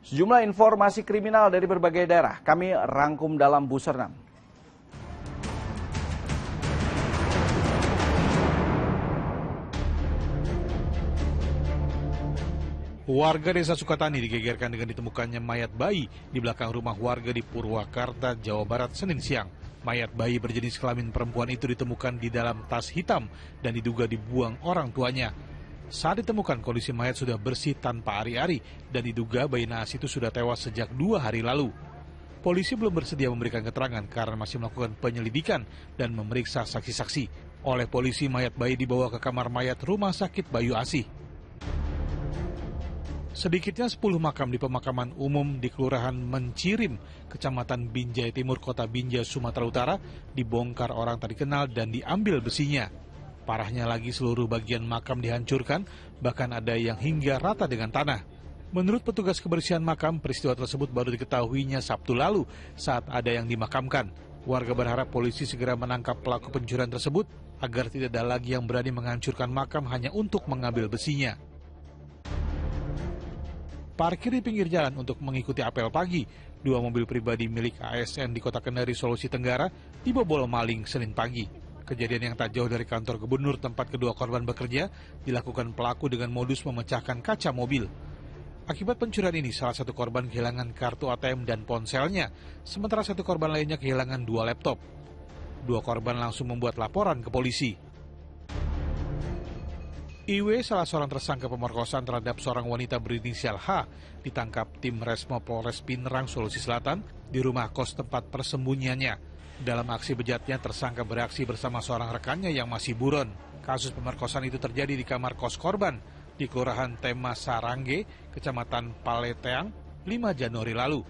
Sejumlah informasi kriminal dari berbagai daerah kami rangkum dalam Buser 6. Warga desa Sukatani digegerkan dengan ditemukannya mayat bayi di belakang rumah warga di Purwakarta, Jawa Barat, Senin siang. Mayat bayi berjenis kelamin perempuan itu ditemukan di dalam tas hitam dan diduga dibuang orang tuanya. Saat ditemukan, kondisi mayat sudah bersih tanpa ari-ari dan diduga bayi naas itu sudah tewas sejak 2 hari lalu. Polisi belum bersedia memberikan keterangan karena masih melakukan penyelidikan dan memeriksa saksi-saksi. Oleh polisi, mayat bayi dibawa ke kamar mayat Rumah Sakit Bayu Asih. Sedikitnya 10 makam di pemakaman umum di Kelurahan Mencirim, Kecamatan Binjai Timur, Kota Binjai, Sumatera Utara, dibongkar orang tak dikenal dan diambil besinya. Parahnya lagi, seluruh bagian makam dihancurkan, bahkan ada yang hingga rata dengan tanah. Menurut petugas kebersihan makam, peristiwa tersebut baru diketahuinya Sabtu lalu saat ada yang dimakamkan. Warga berharap polisi segera menangkap pelaku pencurian tersebut agar tidak ada lagi yang berani menghancurkan makam hanya untuk mengambil besinya. Parkir di pinggir jalan untuk mengikuti apel pagi. 2 mobil pribadi milik ASN di Kota Kendari, Sulawesi Tenggara dibobol maling Senin pagi. Kejadian yang tak jauh dari kantor gubernur tempat kedua korban bekerja dilakukan pelaku dengan modus memecahkan kaca mobil. Akibat pencurian ini, salah satu korban kehilangan kartu ATM dan ponselnya, sementara satu korban lainnya kehilangan 2 laptop. 2 korban langsung membuat laporan ke polisi. IW, salah seorang tersangka pemerkosaan terhadap seorang wanita berinisial H, ditangkap tim Resmo Polres Pinerang, Sulawesi Selatan di rumah kos tempat persembunyiannya. Dalam aksi bejatnya, tersangka beraksi bersama seorang rekannya yang masih buron. Kasus pemerkosaan itu terjadi di kamar kos korban di Kelurahan Tema Sarangge, Kecamatan Paleteang, 5 Januari lalu.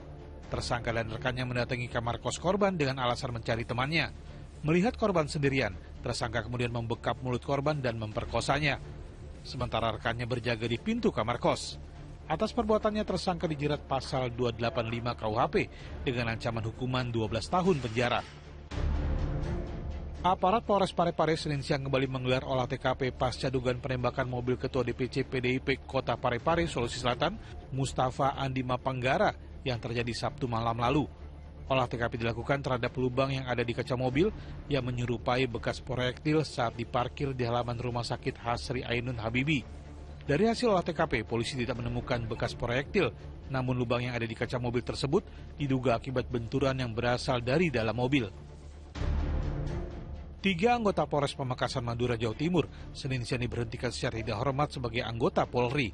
Tersangka dan rekannya mendatangi kamar kos korban dengan alasan mencari temannya. Melihat korban sendirian, tersangka kemudian membekap mulut korban dan memperkosanya. Sementara rekannya berjaga di pintu kamar kos. Atas perbuatannya, tersangka dijerat pasal 285 KUHP dengan ancaman hukuman 12 tahun penjara. Aparat Polres Parepare Senin siang kembali menggelar olah TKP pasca dugaan penembakan mobil Ketua DPC PDIP Kota Parepare, Sulawesi Selatan, Mustafa Andi Mapanggara, yang terjadi Sabtu malam lalu. Olah TKP dilakukan terhadap lubang yang ada di kaca mobil yang menyerupai bekas proyektil saat diparkir di halaman Rumah Sakit Hasri Ainun Habibi. Dari hasil olah TKP, polisi tidak menemukan bekas proyektil, namun lubang yang ada di kaca mobil tersebut diduga akibat benturan yang berasal dari dalam mobil. 3 anggota Polres Pamekasan, Madura, Jawa Timur, Senin siang diberhentikan secara tidak hormat sebagai anggota Polri.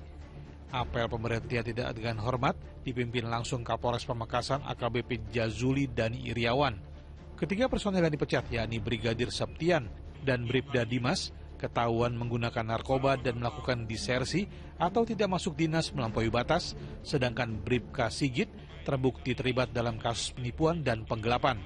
Apel pemberhentian tidak dengan hormat dipimpin langsung Kapolres Pamekasan AKBP Jazuli Dani Iriawan. Ketiga personel yang dipecat, yakni Brigadir Septian dan Bribda Dimas, ketahuan menggunakan narkoba dan melakukan disersi atau tidak masuk dinas melampaui batas, sedangkan Bribka Sigit terbukti terlibat dalam kasus penipuan dan penggelapan.